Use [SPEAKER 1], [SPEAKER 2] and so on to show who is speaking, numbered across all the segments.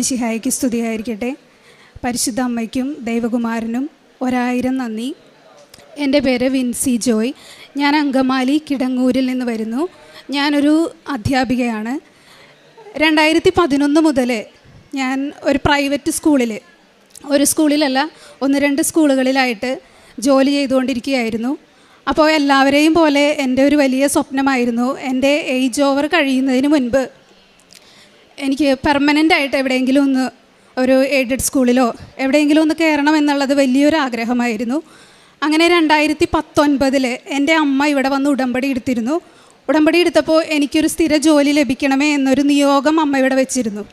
[SPEAKER 1] മിശിഹായ്ക്ക് സ്തുതിയായിരിക്കട്ടെ. പരിശുദ്ധ അമ്മയ്ക്കും ദൈവകുമാരനും 1000 നന്ദി. എൻ്റെ പേര് വിൻസി ജോയ്. ഞാൻ അങ്കമാലി കിടങ്ങൂരിൽ നിന്ന് വരുന്നു. ഞാനൊരു അധ്യാപികയാണ്. 2011 മുതൽ ഞാൻ ഒരു പ്രൈവറ്റ് സ്കൂളിലല്ല 1-2 സ്കൂളുകളിലായിട്ട് ജോലി ചെയ്തുകൊണ്ടിരിക്കുകയായിരുന്നു. അപ്പോൾ എല്ലാവരെയും പോലെ എൻ്റെ ഒരു വലിയ സ്വപ്നമായിരുന്നു എൻ്റെ ഏജ് ഓവർ കഴിയുന്നതിന് മുൻപ് എനിക്ക് പെർമനൻ്റായിട്ട് എവിടെയെങ്കിലും ഒന്ന് ഒരു എയ്ഡഡ് സ്കൂളിലോ എവിടെയെങ്കിലും ഒന്ന് കയറണം എന്നുള്ളത് വലിയൊരു ആഗ്രഹമായിരുന്നു. അങ്ങനെ 2019 എൻ്റെ അമ്മ ഇവിടെ വന്ന് ഉടമ്പടി എടുത്തിരുന്നു. ഉടമ്പടി എടുത്തപ്പോൾ എനിക്കൊരു സ്ഥിര ജോലി ലഭിക്കണമേ എന്നൊരു നിയോഗം അമ്മ ഇവിടെ വെച്ചിരുന്നു.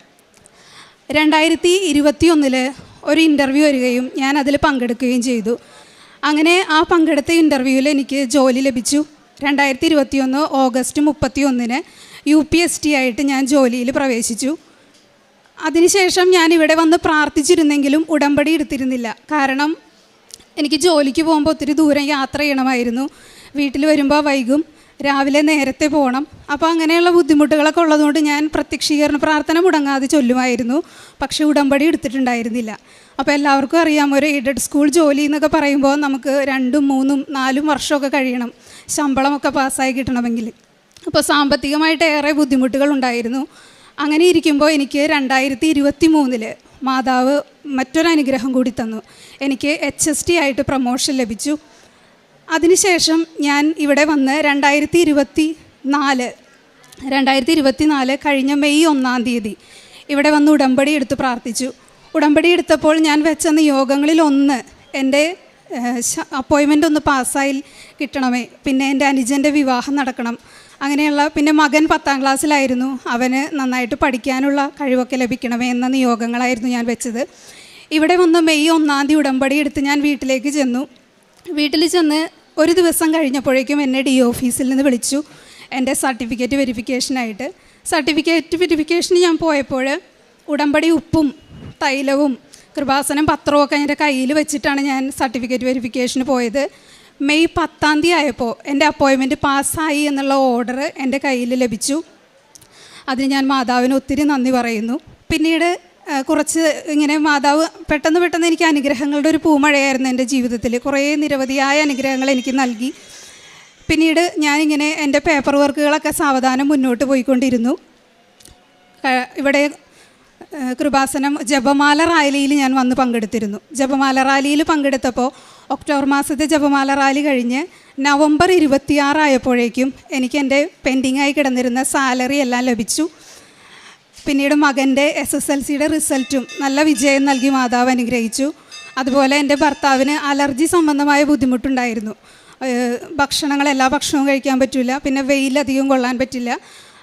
[SPEAKER 1] 2021 ഒരു ഇൻ്റർവ്യൂ വരികയും ഞാൻ അതിൽ പങ്കെടുക്കുകയും ചെയ്തു. അങ്ങനെ ആ പങ്കെടുത്ത ഇൻ്റർവ്യൂവിൽ എനിക്ക് ജോലി ലഭിച്ചു. 2021 ഓഗസ്റ്റ് 31 UPST ആയിട്ട് ഞാൻ ജോലിയിൽ പ്രവേശിച്ചു. അതിനുശേഷം ഞാൻ ഇവിടെ വന്ന് പ്രാർത്ഥിച്ചിരുന്നെങ്കിലും ഉടമ്പടി എടുത്തിരുന്നില്ല. കാരണം എനിക്ക് ജോലിക്ക് പോകുമ്പോൾ ഒത്തിരി ദൂരം യാത്ര ചെയ്യണമായിരുന്നു. വീട്ടിൽ വരുമ്പോൾ വൈകും, രാവിലെ നേരത്തെ പോകണം. അപ്പോൾ അങ്ങനെയുള്ള ബുദ്ധിമുട്ടുകളൊക്കെ ഉള്ളതുകൊണ്ട് ഞാൻ പ്രത്യക്ഷീകരണ പ്രാർത്ഥന മുടങ്ങാതെ ചൊല്ലുമായിരുന്നു. പക്ഷേ ഉടമ്പടി എടുത്തിട്ടുണ്ടായിരുന്നില്ല. അപ്പോൾ എല്ലാവർക്കും അറിയാം, ഒരു എയ്ഡഡ് സ്കൂൾ ജോലി എന്നൊക്കെ പറയുമ്പോൾ നമുക്ക് 2, 3, 4 വർഷമൊക്കെ കഴിയണം ശമ്പളമൊക്കെ പാസ്സായി കിട്ടണമെങ്കിൽ. അപ്പോൾ സാമ്പത്തികമായിട്ട് ഏറെ ബുദ്ധിമുട്ടുകൾ ഉണ്ടായിരുന്നു. അങ്ങനെ ഇരിക്കുമ്പോൾ എനിക്ക് 2023 മാതാവ് മറ്റൊരനുഗ്രഹം കൂടി തന്നു. എനിക്ക് HST ആയിട്ട് പ്രൊമോഷൻ ലഭിച്ചു. അതിനുശേഷം ഞാൻ ഇവിടെ വന്ന് 2024 കഴിഞ്ഞ മെയ് 1 ഇവിടെ വന്ന് ഉടമ്പടി എടുത്ത് പ്രാർത്ഥിച്ചു. ഉടമ്പടി എടുത്തപ്പോൾ ഞാൻ വെച്ച നിയോഗങ്ങളിൽ ഒന്ന് എൻ്റെ അപ്പോയിൻമെൻ്റ് ഒന്ന് പാസ്സായി കിട്ടണമേ, പിന്നെ എൻ്റെ അനുജൻ്റെ വിവാഹം നടക്കണം, അങ്ങനെയുള്ള, പിന്നെ മകൻ 10ാം ക്ലാസ്സിലായിരുന്നു, അവന് നന്നായിട്ട് പഠിക്കാനുള്ള കഴിവൊക്കെ ലഭിക്കണമേ എന്ന നിയോഗങ്ങളായിരുന്നു ഞാൻ വെച്ചത്. ഇവിടെ വന്ന് മെയ് 1 ഉടമ്പടി എടുത്ത് ഞാൻ വീട്ടിലേക്ക് ചെന്നു. വീട്ടിൽ ചെന്ന് ഒരു ദിവസം കഴിഞ്ഞപ്പോഴേക്കും എന്നെ DO ഓഫീസിൽ നിന്ന് വിളിച്ചു എൻ്റെ സർട്ടിഫിക്കറ്റ് വെരിഫിക്കേഷനായിട്ട്. സർട്ടിഫിക്കറ്റ് വെരിഫിക്കേഷന് ഞാൻ പോയപ്പോൾ ഉടമ്പടി ഉപ്പും തൈലവും കൃപാസനം പത്രമൊക്കെ എൻ്റെ കയ്യിൽ വെച്ചിട്ടാണ് ഞാൻ സർട്ടിഫിക്കറ്റ് വെരിഫിക്കേഷന് പോയത്. മെയ് 10 ആയപ്പോൾ എൻ്റെ അപ്പോയിൻമെൻറ്റ് പാസ്സായി എന്നുള്ള ഓർഡർ എൻ്റെ കയ്യിൽ ലഭിച്ചു. അതിന് ഞാൻ മാതാവിന് ഒത്തിരി നന്ദി പറയുന്നു. പിന്നീട് കുറച്ച് ഇങ്ങനെ മാതാവ് പെട്ടെന്ന് എനിക്ക് അനുഗ്രഹങ്ങളുടെ ഒരു പൂമഴയായിരുന്നു എൻ്റെ ജീവിതത്തിൽ. കുറേ നിരവധിയായ അനുഗ്രഹങ്ങൾ എനിക്ക് നൽകി. പിന്നീട് ഞാനിങ്ങനെ എൻ്റെ പേപ്പർ വർക്കുകളൊക്കെ സാവധാനം മുന്നോട്ട് പോയിക്കൊണ്ടിരുന്നു. ഇവിടെ കൃപാസനം ജപമാല റാലിയിൽ ഞാൻ വന്ന് പങ്കെടുത്തിരുന്നു. ജപമാല റാലിയിൽ പങ്കെടുത്തപ്പോൾ ഒക്ടോബർ മാസത്തെ ജപമാല റാലി കഴിഞ്ഞ് നവംബർ 26 ആയപ്പോഴേക്കും എനിക്ക് എൻ്റെ പെൻഡിങ്ങായി കിടന്നിരുന്ന സാലറി എല്ലാം ലഭിച്ചു. പിന്നീട് മകൻ്റെ SSLCയുടെ റിസൾട്ടും നല്ല വിജയം നൽകി മാതാവ് അനുഗ്രഹിച്ചു. അതുപോലെ എൻ്റെ ഭർത്താവിന് അലർജി സംബന്ധമായ ബുദ്ധിമുട്ടുണ്ടായിരുന്നു. എല്ലാ ഭക്ഷണവും കഴിക്കാൻ പറ്റില്ല, പിന്നെ വെയിലധികം കൊള്ളാൻ പറ്റില്ല,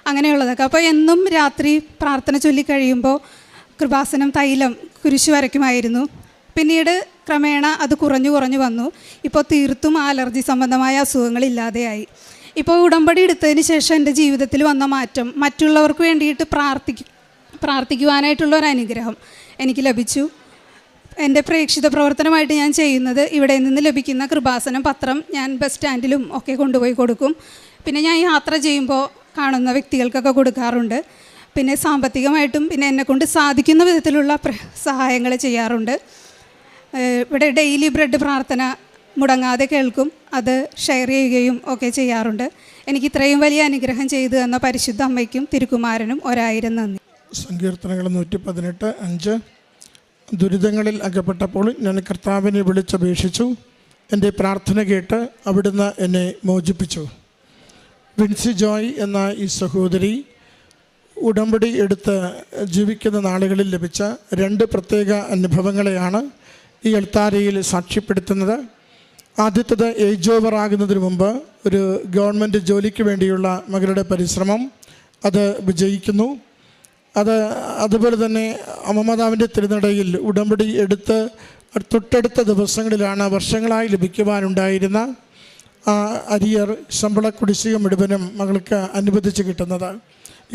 [SPEAKER 1] അങ്ങനെയുള്ളതൊക്കെ. അപ്പോൾ എന്നും രാത്രി പ്രാർത്ഥന ചൊല്ലി കഴിയുമ്പോൾ കൃപാസനം തൈലം കുരിശ് വരയ്ക്കുമായിരുന്നു. പിന്നീട് ക്രമേണ അത് കുറഞ്ഞു വന്നു. ഇപ്പോൾ തീർത്തും അലർജി സംബന്ധമായ അസുഖങ്ങളില്ലാതെയായി. ഇപ്പോൾ ഉടമ്പടി എടുത്തതിന് ശേഷം എൻ്റെ ജീവിതത്തിൽ വന്ന മാറ്റം, മറ്റുള്ളവർക്ക് വേണ്ടിയിട്ട് പ്രാർത്ഥിക്കുവാനായിട്ടുള്ളൊരു അനുഗ്രഹം എനിക്ക് ലഭിച്ചു. എൻ്റെ പ്രേക്ഷിത പ്രവർത്തനമായിട്ട് ഞാൻ ചെയ്യുന്നത് ഇവിടെ നിന്ന് ലഭിക്കുന്ന കൃപാസനം പത്രം ഞാൻ ബസ് സ്റ്റാൻഡിലും ഒക്കെ കൊണ്ടുപോയി കൊടുക്കും. പിന്നെ ഞാൻ യാത്ര ചെയ്യുമ്പോൾ കാണുന്ന വ്യക്തികൾക്കൊക്കെ കൊടുക്കാറുണ്ട്. പിന്നെ സാമ്പത്തികമായിട്ടും പിന്നെ എന്നെക്കൊണ്ട് സാധിക്കുന്ന വിധത്തിലുള്ള സഹായങ്ങൾ ചെയ്യാറുണ്ട്. ഇവിടെ ഡെയിലി ബ്രെഡ് പ്രാർത്ഥന മുടങ്ങാതെ കേൾക്കും, അത് ഷെയർ ചെയ്യുകയും ഒക്കെ ചെയ്യാറുണ്ട്. എനിക്ക് ഇത്രയും വലിയ അനുഗ്രഹം ചെയ്തു തന്ന പരിശുദ്ധ അമ്മയ്ക്കും തിരുക്കുമാരനും 1000 നന്ദി.
[SPEAKER 2] സങ്കീർത്തനങ്ങൾ 118:5 ദുരിതങ്ങളിൽ അകപ്പെട്ടപ്പോൾ ഞാൻ കർത്താവിനെ വിളിച്ചപേക്ഷിച്ചു, എൻ്റെ പ്രാർത്ഥന കേട്ട് അവിടുന്ന് എന്നെ മോചിപ്പിച്ചു. വിൻസി ജോയ് എന്ന ഈ സഹോദരി ഉടമ്പടി എടുത്ത് ജീവിക്കുന്ന നാളുകളിൽ ലഭിച്ച 2 പ്രത്യേക അനുഭവങ്ങളെയാണ് ഈ എൽത്താരയിൽ സാക്ഷ്യപ്പെടുത്തുന്നത്. ആദ്യത്തേത് ഏജ് ഓവർ ആകുന്നതിന് മുമ്പ് ഒരു ഗവൺമെൻറ് ജോലിക്ക് വേണ്ടിയുള്ള മകളുടെ പരിശ്രമം അത് വിജയിക്കുന്നു. അതുപോലെ തന്നെ അമ്മമാതാവിൻ്റെ തിരുനടയിൽ ഉടമ്പടി എടുത്ത് തൊട്ടടുത്ത ദിവസങ്ങളിലാണ് വർഷങ്ങളായി ലഭിക്കുവാനുണ്ടായിരുന്ന അരിയർ ശമ്പള കുടിശ്ശിക മുഴുവനും മകൾക്ക് അനുവദിച്ച് കിട്ടുന്നത്.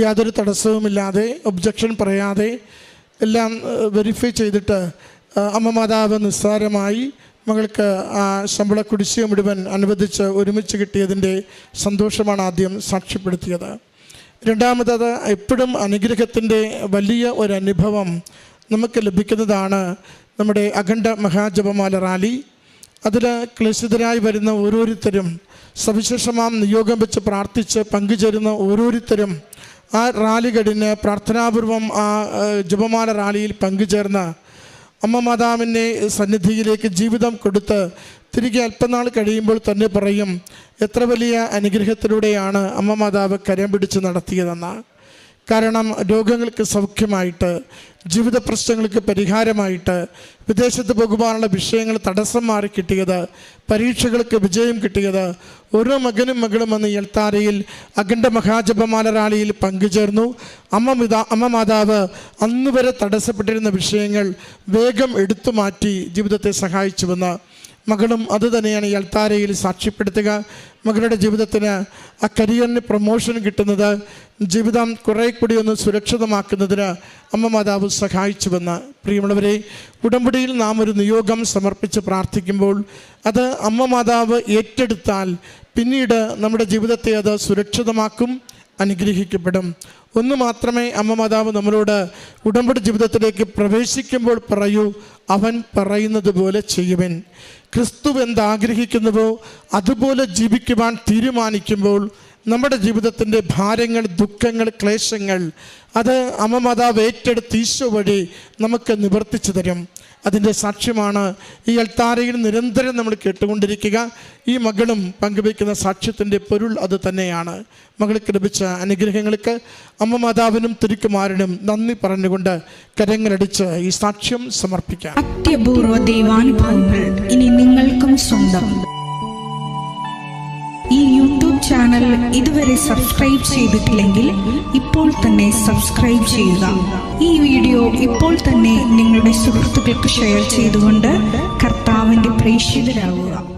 [SPEAKER 2] യാതൊരു തടസ്സവുമില്ലാതെ, ഒബ്ജക്ഷൻ പറയാതെ എല്ലാം വെരിഫൈ ചെയ്തിട്ട് അമ്മമാതാവ് നിസ്സാരമായി മകൾക്ക് ആ ശമ്പള കുടിശ്ശിക മുഴുവൻ അനുവദിച്ച് ഒരുമിച്ച് കിട്ടിയതിൻ്റെ സന്തോഷമാണ് ആദ്യം സാക്ഷ്യപ്പെടുത്തിയത്. രണ്ടാമത് എപ്പോഴും അനുഗ്രഹത്തിൻ്റെ വലിയ ഒരു അനുഭവം നമുക്ക് ലഭിക്കുന്നതാണ് നമ്മുടെ അഖണ്ഡ മഹാജപമാല റാലി. അതിൽ ക്ലേശിതരായി വരുന്ന ഓരോരുത്തരും, സവിശേഷമാം നിയോഗം വെച്ച് പ്രാർത്ഥിച്ച് പങ്കുചേരുന്ന ഓരോരുത്തരും ആ റാലി കഴിഞ്ഞ് പ്രാർത്ഥനാപൂർവം ആ ജപമാല റാലിയിൽ പങ്കുചേർന്ന് അമ്മ മാതാവിൻ്റെ സന്നിധിയിലേക്ക് ജീവിതം കൊടുത്ത് തിരികെ അല്പനാൾ കഴിയുമ്പോൾ തന്നെ പറയും, എത്ര വലിയ അനുഗ്രഹത്തിലൂടെയാണ് അമ്മ മാതാവ് കരം പിടിച്ച് നടത്തിയതെന്ന്. കാരണം രോഗങ്ങൾക്ക് സൗഖ്യമായിട്ട്, ജീവിത പ്രശ്നങ്ങൾക്ക് പരിഹാരമായിട്ട്, വിദേശത്ത് പോകുവാനുള്ള വിഷയങ്ങൾ തടസ്സം മാറി കിട്ടിയത്, പരീക്ഷകൾക്ക് വിജയം കിട്ടിയത്, ഓരോ മകനും മകളും വന്ന് ഈ അൾത്താരയിൽ അഖണ്ഡ മഹാജപമാല റാലിയിൽ പങ്കുചേർന്നു. അമ്മ മാതാവ് അന്നുവരെ തടസ്സപ്പെട്ടിരുന്ന വിഷയങ്ങൾ വേഗം എടുത്തു മാറ്റി ജീവിതത്തെ സഹായിച്ചുവെന്ന് മകളും അതുതന്നെയാണ് ഈ അൾത്താരയിൽ സാക്ഷ്യപ്പെടുത്തുക. മകളുടെ ജീവിതത്തിന് ആ കരിയറിന് പ്രൊമോഷൻ കിട്ടുന്നത്, ജീവിതം കുറേ കൂടി ഒന്ന് സുരക്ഷിതമാക്കുന്നതിന് അമ്മ മാതാവ് സഹായിച്ചുവെന്ന്. പ്രിയമുള്ളവരെ, ഉടമ്പടിയിൽ നാം ഒരു നിയോഗം സമർപ്പിച്ച് പ്രാർത്ഥിക്കുമ്പോൾ അത് അമ്മ മാതാവ് ഏറ്റെടുത്താൽ പിന്നീട് നമ്മുടെ ജീവിതത്തെ അത് സുരക്ഷിതമാക്കും, അനുഗ്രഹിക്കപ്പെടും. ഒന്ന് മാത്രമേ അമ്മ മാതാവ് നമ്മളോട് ഉടമ്പടി ജീവിതത്തിലേക്ക് പ്രവേശിക്കുമ്പോൾ പറയൂ, അവൻ പറയുന്നത് പോലെ ചെയ്യുവൻ. ക്രിസ്തു എന്താഗ്രഹിക്കുന്നുവോ അതുപോലെ ജീവിക്കുവാൻ തീരുമാനിക്കുമ്പോൾ നമ്മുടെ ജീവിതത്തിൻ്റെ ഭാരങ്ങൾ, ദുഃഖങ്ങൾ, ക്ലേശങ്ങൾ അത് അമ്മ മാതാവ് ഏറ്റെടുത്ത് ഈശോ വഴി നമുക്ക് നിവർത്തിച്ചു തരും. അതിൻ്റെ സാക്ഷ്യമാണ് ഈ അൾത്താരയിൽ നിരന്തരം നമ്മൾ കേട്ടുകൊണ്ടിരിക്കുക. ഈ മകളും പങ്കുവയ്ക്കുന്ന സാക്ഷ്യത്തിൻ്റെ പൊരുൾ അത് തന്നെയാണ്. മകൾക്ക് ലഭിച്ച അനുഗ്രഹങ്ങൾക്ക് അമ്മ മാതാവിനും തിരുക്കുമാരനും നന്ദി പറഞ്ഞുകൊണ്ട് കരങ്ങളടിച്ച് ഈ സാക്ഷ്യം സമർപ്പിക്കാം.
[SPEAKER 3] അത്യപൂർവ ദൈവാനുഭവങ്ങൾ ഇനി നിങ്ങൾക്കും സ്വന്തം. ഈ യൂട്യൂബ് ചാനൽ ഇതുവരെ സബ്സ്ക്രൈബ് ചെയ്തിട്ടില്ലെങ്കിൽ ഇപ്പോൾ തന്നെ സബ്സ്ക്രൈബ് ചെയ്യുക. ഈ വീഡിയോ ഇപ്പോൾ തന്നെ നിങ്ങളുടെ സുഹൃത്തുക്കൾക്ക് ഷെയർ ചെയ്തുകൊണ്ട് കർത്താവിൻ്റെ പ്രേക്ഷിതരാകുക.